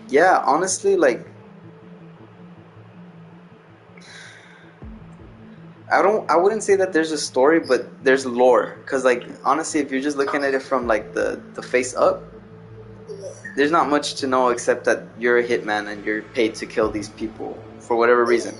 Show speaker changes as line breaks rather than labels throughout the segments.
Yeah, honestly, like I wouldn't say that there's a story, but there's lore. Cause like honestly, if you're just looking at it from like the face up, there's not much to know except that you're a hitman and you're paid to kill these people for whatever reason.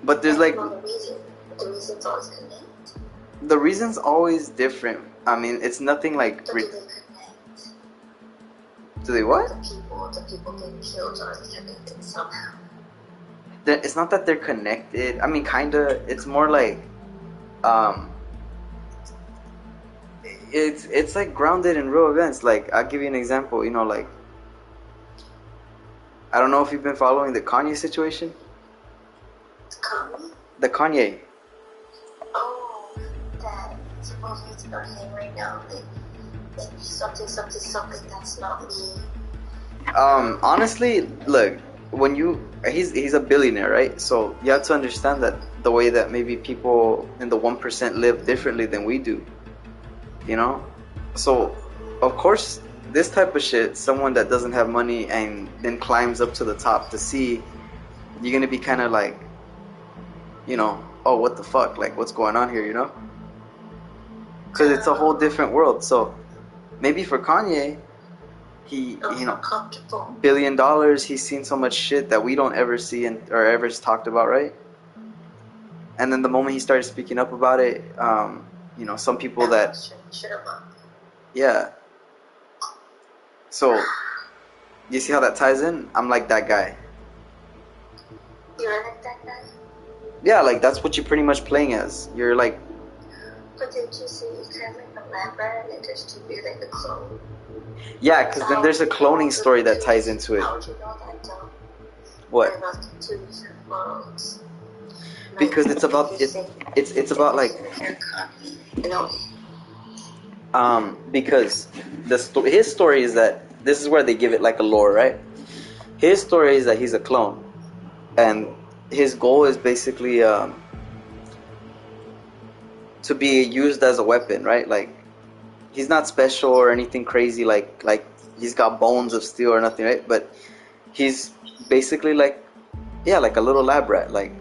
But there's like the reason's always different. I mean, it's nothing like. Do they what? The people get killed are connected somehow. It's not that they're connected. I mean, kinda. It's more like, um, it's like grounded in real events. Like I'll give you an example. You know, like I don't know if you've been following the Kanye situation. Kanye? The Kanye. Oh, that supposedly it's about him right now. Like something that's not me. Honestly, look, when he's a billionaire, right? So you have to understand that the way that maybe people in the 1% live differently than we do, you know? So, of course, this type of shit, someone that doesn't have money and then climbs up to the top to see, you're gonna be kind of like, you know, oh, what the fuck? Like, what's going on here, you know? Because it's a whole different world. So, maybe for Kanye, he, you know, $1 billion, he's seen so much shit that we don't ever see or ever talked about, right? And then the moment he started speaking up about it, you know, some people that, yeah. So, you see how that ties in? I'm like that guy. You're like that guy? Yeah, like that's what you're pretty much playing as. You're like. But did you see you kind of like a lab rat and just to be like a clone? Yeah, because then there's a cloning story that ties into it. How would you know that though? What? About the two different worlds. Because it's about it's about like. Because his story is that this is where they give it like a lore, right? His story is that he's a clone, and his goal is basically to be used as a weapon, right? Like he's not special or anything crazy, like he's got bones of steel or nothing, right? But he's basically like, yeah, like a little lab rat. Like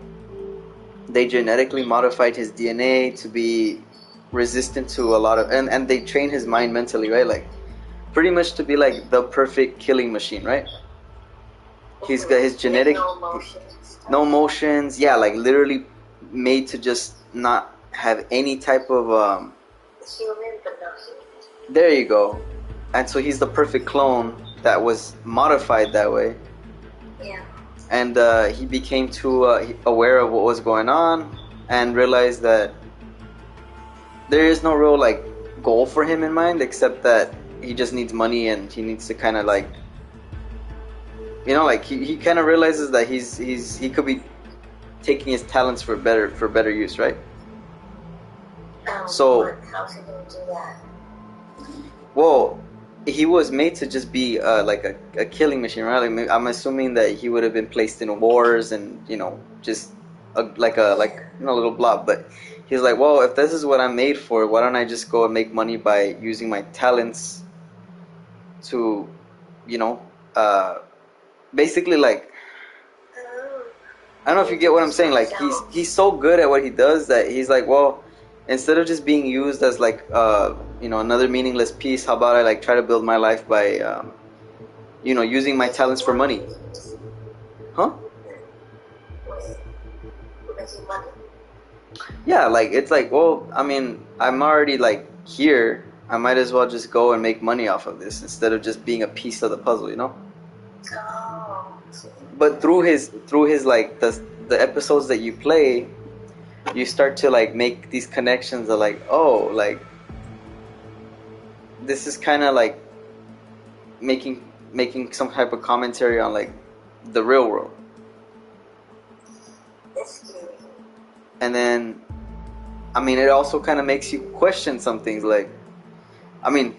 they genetically modified his DNA to be resistant to a lot of, and they train his mind mentally, right? Like pretty much to be like the perfect killing machine, right? He's got his genetic, no emotions, yeah, like literally made to just not have any type of human, but not human. There you go. And so he's the perfect clone that was modified that way. Yeah. And he became too aware of what was going on and realized that there is no real like goal for him in mind except that he just needs money and he needs to kind of like, you know, like he kind of realizes that he could be taking his talents for better use, right? So how's he gonna do that? Well, he was made to just be like a killing machine, right? Like, I'm assuming that he would have been placed in wars and, you know, just like a little blob. But he's like, well, if this is what I'm made for, why don't I just go and make money by using my talents to, you know, basically like, I don't know if you get what I'm saying. Like he's so good at what he does that he's like, well, instead of just being used as like you know, another meaningless piece, how about I like try to build my life by you know, using my talents for money? Huh? Yeah, like it's like, well, I mean, I'm already like here. I might as well just go and make money off of this instead of just being a piece of the puzzle, you know? But through his like the episodes that you play, you start to like make these connections of like, oh, like this is kind of like making some type of commentary on like the real world. And then, I mean, it also kind of makes you question some things. Like, I mean,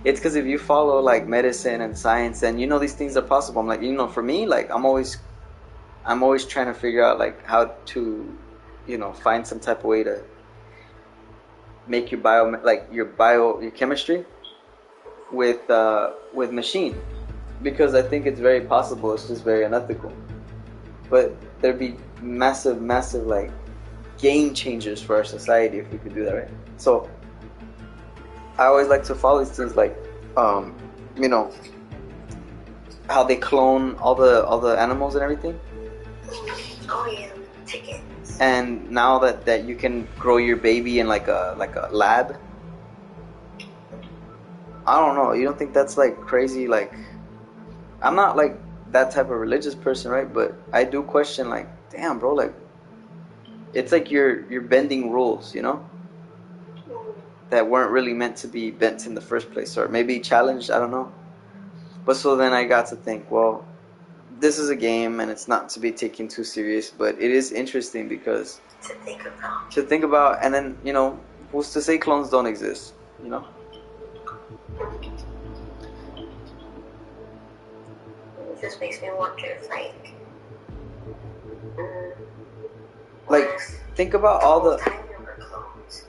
it's because if you follow like medicine and science and you know these things are possible. I'm like, you know, for me, like I'm always trying to figure out like how to, you know, find some type of way to make your your chemistry with machine, because I think it's very possible. It's just very unethical. But there'd be massive, massive like game changers for our society if we could do that, right? So I always like to follow these things, like, um, you know, how they clone all the animals and everything.
Oh yeah, chickens.
And now that you can grow your baby in like a lab. I don't know. You don't think that's like crazy? Like, I'm not like that type of religious person, right? But I do question, like, damn, bro, like, it's like you're bending rules, you know, that weren't really meant to be bent in the first place, or maybe challenged. I don't know. But so then I got to think, well, this is a game and it's not to be taken too serious, but it is interesting because
to think about,
and then, you know, who's to say clones don't exist, you know?
It just makes me wonder if
like, think about all the
time we were clones.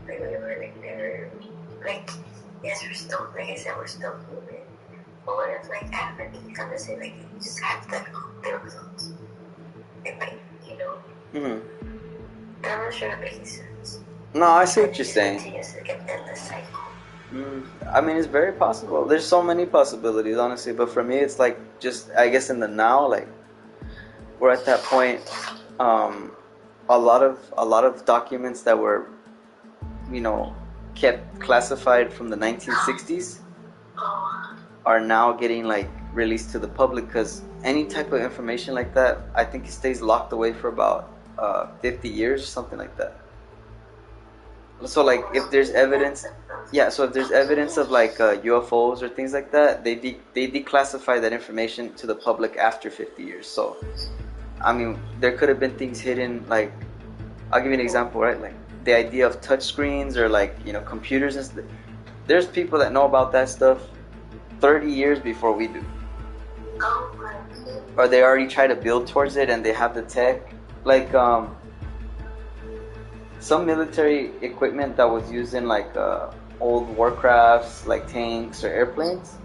Like we were like never, like, yes, we're still, like I said, we're still human. But what if like Adam and Eve come and say like you just have to their clones? And like, you know,
Mm-hmm.
I'm not sure that makes sense.
No, I see what you're
It
saying.
continues to get in the cycle.
I mean, it's very possible. There's so many possibilities, honestly. But for me, it's like, just, I guess, in the now, like, we're at that point. A lot of documents that were, you know, kept classified from the 1960s are now getting like released to the public, because any type of information like that, I think it stays locked away for about 50 years or something like that. So like, if there's evidence, yeah, so if there's evidence of like UFOs or things like that, they declassify that information to the public after 50 years. So I mean, there could have been things hidden, like, I'll give you an example, right? Like the idea of touchscreens, or like, you know, computers and stuff. There's people that know about that stuff 30 years before we do. Or they already try to build towards it and they have the tech. Like some military equipment that was used in like old warcrafts, like tanks or airplanes,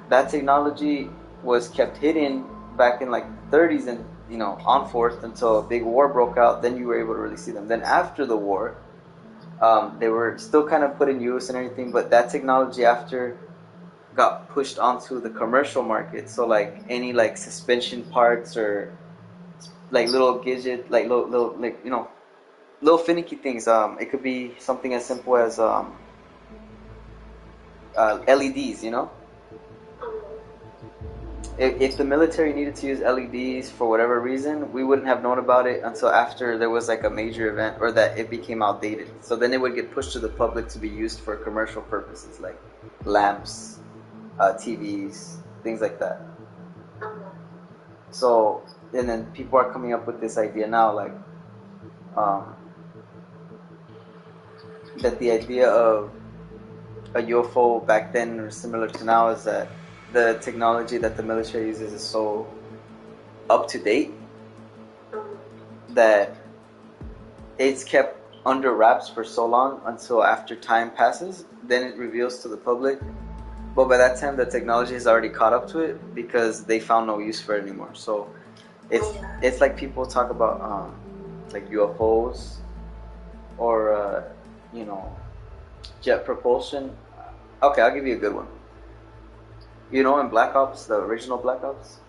that technology was kept hidden back in like the 30s, and, you know, on forth until a big war broke out. Then you were able to really see them. Then after the war, they were still kind of put in use and everything, but that technology after got pushed onto the commercial market. So like any like suspension parts, or like little gadget, like little like, you know, little finicky things. It could be something as simple as LEDs, you know. If the military needed to use LEDs for whatever reason, we wouldn't have known about it until after there was like a major event, or that it became outdated. So then it would get pushed to the public to be used for commercial purposes, like lamps, TVs, things like that. So, and then people are coming up with this idea now, like, that the idea of a UFO back then, or similar to now, is that the technology that the military uses is so up to date that it's kept under wraps for so long until after time passes, then it reveals to the public. But by that time, the technology has already caught up to it, because they found no use for it anymore. So it's like people talk about like UFOs, or you know, jet propulsion. Okay, I'll give you a good one. You know, in Black Ops, the original Black Ops,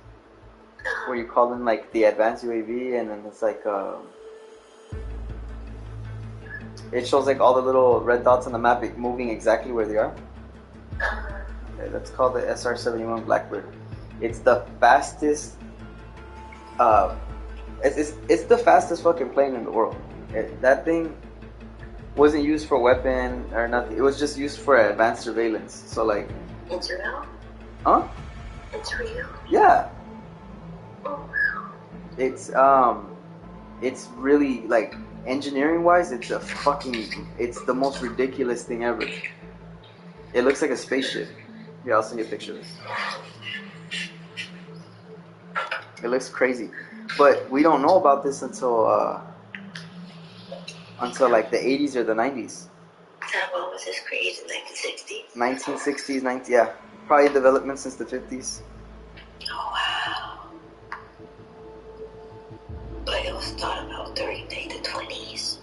where you call in like the advanced UAV, and then it's like it shows like all the little red dots on the map moving exactly where they are. Okay, that's called the SR-71 Blackbird. It's the fastest. It's the fastest fucking plane in the world. That thing wasn't used for weapon or nothing. It was just used for advanced surveillance. So like.
It's real?
Huh?
It's real?
Yeah.
Oh.
It's really like, engineering wise, it's the most ridiculous thing ever. It looks like a spaceship. Here, I'll send you a picture of this. It looks crazy, but we don't know about this until like the 80s or the 90s.
So what was this created in 1960s?
1960s, yeah. Probably development since the 50s.
Oh, wow. But it was thought about during the 20s.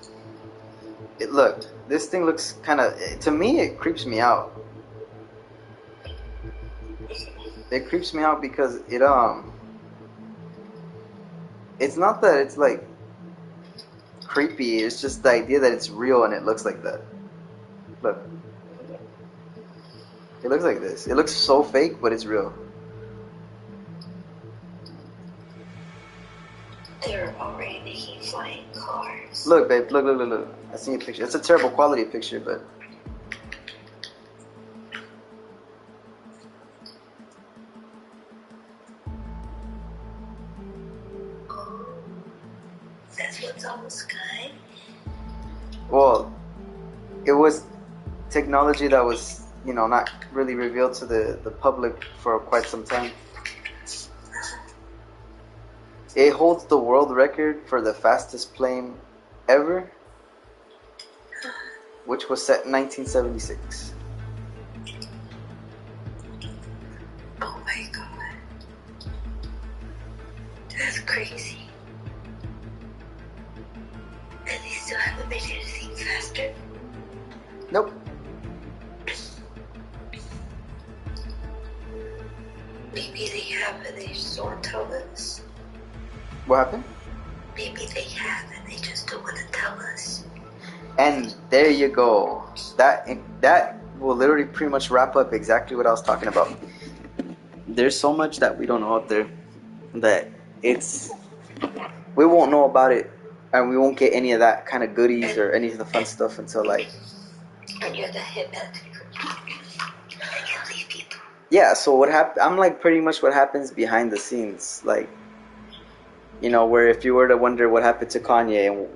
Look, this thing looks kind of, to me, it creeps me out. It creeps me out because it's not that it's like creepy, it's just the idea that it's real and it looks like that. Look. It looks like this. It looks so fake, but it's real.
They're already making flying cars.
Look, babe, look. I seen a picture. It's a terrible quality picture, but
That's what's on the sky?
well, it was technology that was, not really revealed to the public for quite some time. It holds the world record for the fastest plane ever, which was set in 1976.
Oh my god. That's crazy. And they still haven't made anything faster?
Nope.
Maybe they have and they just don't tell us.
What happened?
Maybe they have and they just don't want to tell us.
And there you go. That will literally pretty much wrap up exactly what I was talking about. There's so much that we don't know out there that we won't know about it, and we won't get any of that kind of goodies or any of the fun stuff until like.
And you're the hitman. And you leave people.
Yeah. So what happened? I'm like pretty much what happens behind the scenes, like. Where if you were to wonder what happened to Kanye, and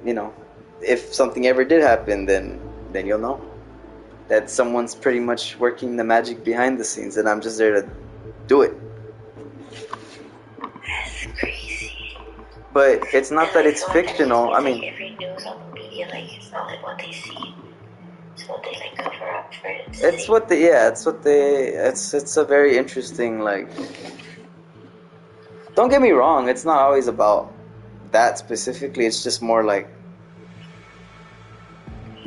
if something ever did happen, then you'll know that someone's pretty much working the magic behind the scenes, and I'm just there to do it.
That's crazy.
But it's not that it's fictional. I mean,
every news on the media, it's not like what they see. It's what they cover up for it.
It's a very interesting, like. Don't get me wrong, it's not always about that specifically, it's just more like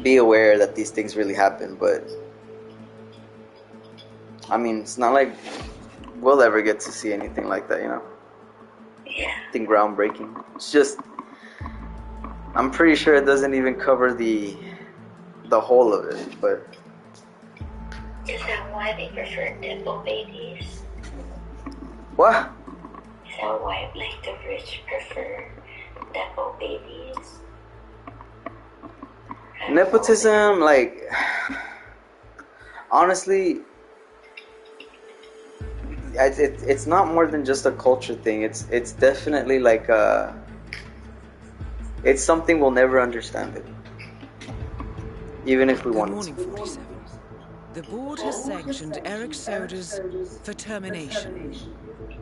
be aware that these things really happen, but I mean, it's not like we'll ever get to see anything like that,
Yeah.
Anything groundbreaking. It's just, I'm pretty sure it doesn't even cover the whole of it, but.
Is that why they prefer nipple babies?
What?
Is that why, the rich prefer nepo babies?
Nepotism, honestly, it's not more than just a culture thing. It's definitely it's something we'll never understand it, even if we wanted to.
Good morning, 47. The board has sanctioned Eric Soda's for termination.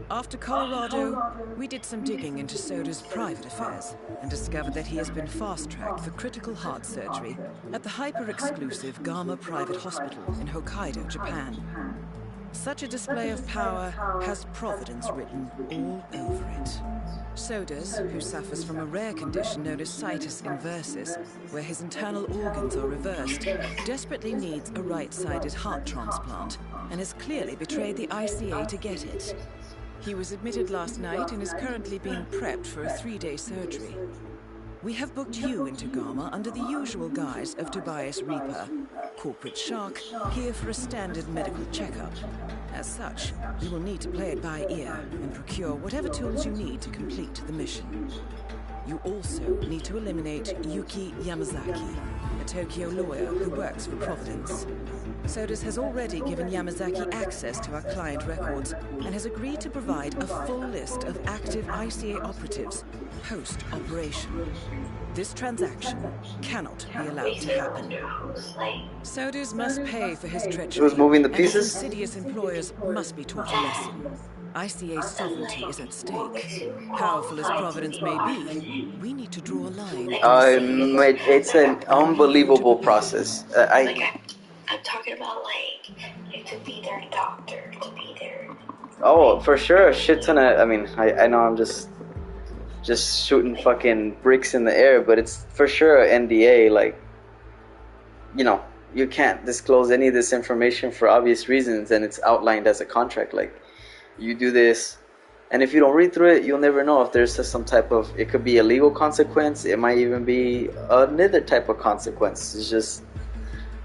After Colorado, we did some digging into Soda's private affairs and discovered that he has been fast-tracked for critical heart surgery at the hyper-exclusive Gama Private Hospital in Hokkaido, Japan. Such a display of power has Providence written all over it. Sodas, who suffers from a rare condition known as situs inversus, where his internal organs are reversed, desperately needs a right-sided heart transplant and has clearly betrayed the ICA to get it. He was admitted last night and is currently being prepped for a 3-day surgery. We have booked you into Gama under the usual guise of Tobias Reaper, corporate shark, here for a standard medical checkup. As such, you will need to play it by ear and procure whatever tools you need to complete the mission. You also need to eliminate Yuki Yamazaki, a Tokyo lawyer who works for Providence. Sodas has already given Yamazaki access to our client records and has agreed to provide a full list of active ICA operatives post-operation. This transaction cannot be allowed to happen. Sodas must pay for his treachery.
Who's moving the pieces?
And his insidious employers must be taught a lesson. ICA's sovereignty is at
What
stake.
makes you
Powerful as
qualified to
Providence
be
may
on?
be, we need to draw a line in the sand.
It's an
Are you willing to
unbelievable
prepare?
process.
Like I'm talking about like to be their doctor, to be their.
Oh, for sure, a shit ton of. I mean, I know I'm just shooting fucking bricks in the air, but it's for sure a NDA. Like, you know, you can't disclose any of this information for obvious reasons, and it's outlined as a contract. Like, you do this, and if you don't read through it, you'll never know if there's some type of. It could be a legal consequence. It might even be another type of consequence. It's just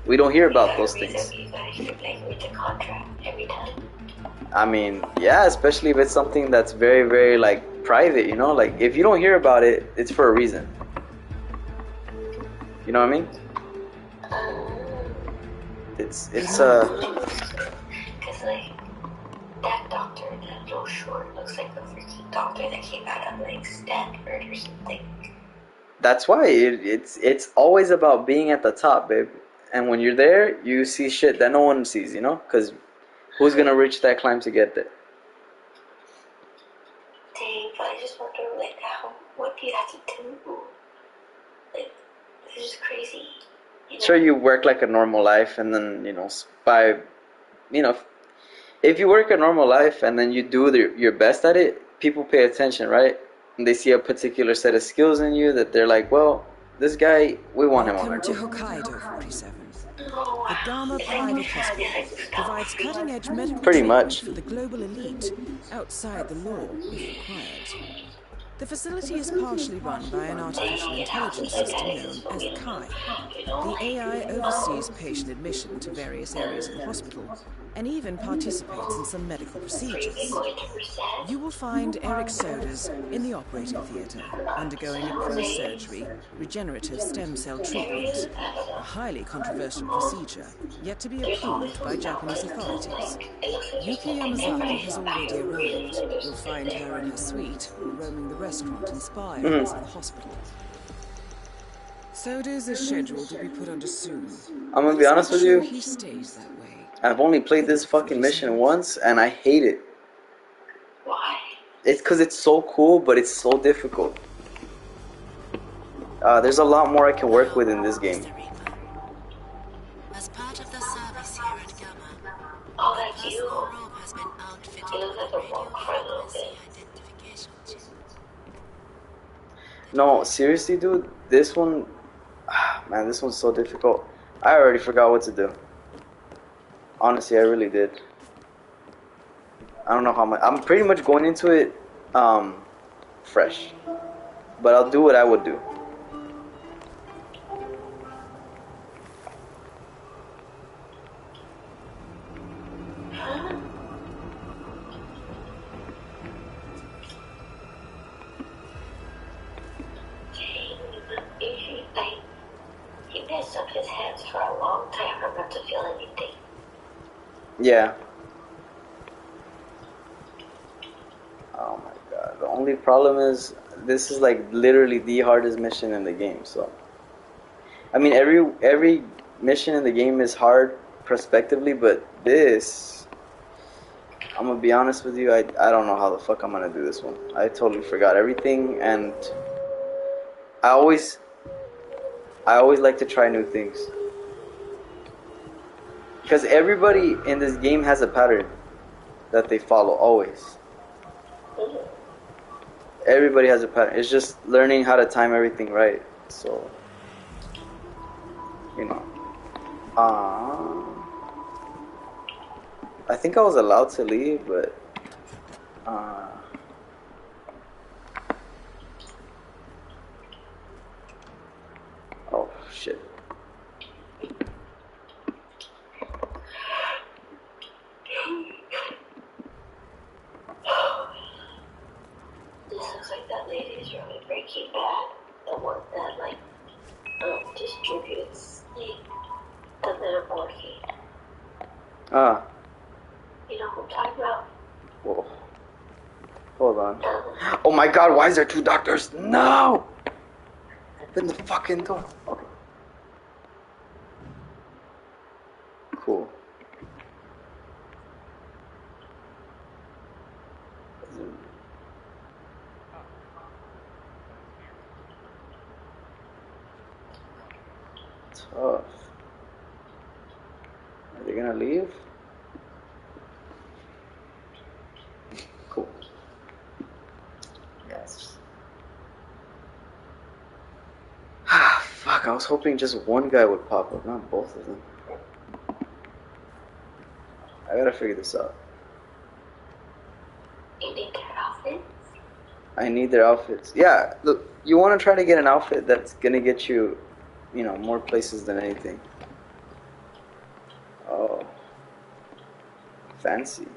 we don't hear about those things.
You gotta keep read the contract every time.
I mean, yeah, especially if it's something that's very, very like private, you know, like if you don't hear about it, it's for a reason. You know what I mean? It's
because like that doctor, that Joe Short, looks like the freaking doctor that came out of like Stanford or something.
That's why it's always about being at the top, babe. And when you're there, you see shit that no one sees, you know, because who's gonna reach that climb to get there?
Dang, but I just wonder, like, what do you have to do? Like, this is crazy. You know?
Sure, you work like a normal life, and then if you work a normal life and then you do your best at it, people pay attention, right? And they see a particular set of skills in you that they're like, well, this guy, we want him on our
Welcome to
team.
Hokkaido 47.
No,
The Dharma
it's
Private
like
Hospital provides cutting-edge medical
Pretty
treatment
much.
for the global elite, outside the law if required. The facility is partially run by an artificial intelligence system known as Kai. The AI oversees patient admission to various areas of the hospital and even participates in some medical procedures. You will find Eric Soders in the operating theatre, undergoing a pro-surgery regenerative stem cell treatment, a highly controversial procedure yet to be approved by Japanese authorities. Yuki Yamazaki has already arrived. You'll find her in her suite or roaming the restaurant and spa areas of the hospital. Soders is scheduled to be put under soon.
I'm gonna be
Let's
honest
make
with
sure
you.
he stays that way.
I've only played
Good
this
luck,
fucking
47.
mission once, and I hate it.
Why?
It's because it's so cool, but it's so difficult. There's a lot more I can work with in this game.
As part of the service here at Gamma,
Oh,
the
that's you.
personal room has been outfitted
It looks like
with
a monk for a little
radiofrequency
bit.
identification chip.
No, seriously, dude, this one, man, this one's so difficult. I already forgot what to do. Honestly, I really did. I don't know how much. I'm pretty much going into it fresh, but I'll do what I would do.
He messed up his hands for a long time for not to feel anything.
Yeah. Oh my god. The only problem is this is like literally the hardest mission in the game, so I mean every mission in the game is hard prospectively, but this, I'm gonna be honest with you, I don't know how the fuck I'm gonna do this one. I totally forgot everything, and I always like to try new things. Because everybody in this game has a pattern that they follow, always. Everybody has a pattern. It's just learning how to time everything right. So, you know. I think I was allowed to leave, but oh shit.
This looks like that lady is really Breaking Bad. The one that distributes the metamorphine. You know who I'm talking about?
Whoa. Hold on. Oh my god, why is there two doctors? No! Open the fucking door. Okay. Cool. Are they gonna leave? Cool. Yes. Ah, fuck, I was hoping just one guy would pop up, not both of them. I gotta figure this out.
You need their outfits?
I need their outfits. Yeah, look, you want to try to get an outfit that's gonna get you, you know, more places than anything. Oh, fancy.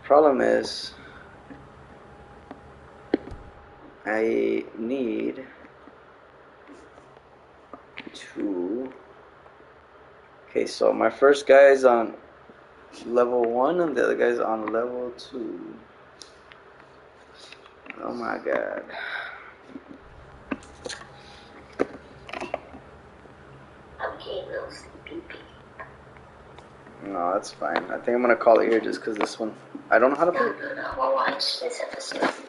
Problem is, I need to. Okay, so my first guy is on level 1 and the other guy's on level 2. Oh my god.
I'm getting a little sleepy.
No, that's fine. I think I'm gonna call it here just because this one, I don't know how to play.
No, we'll watch this episode.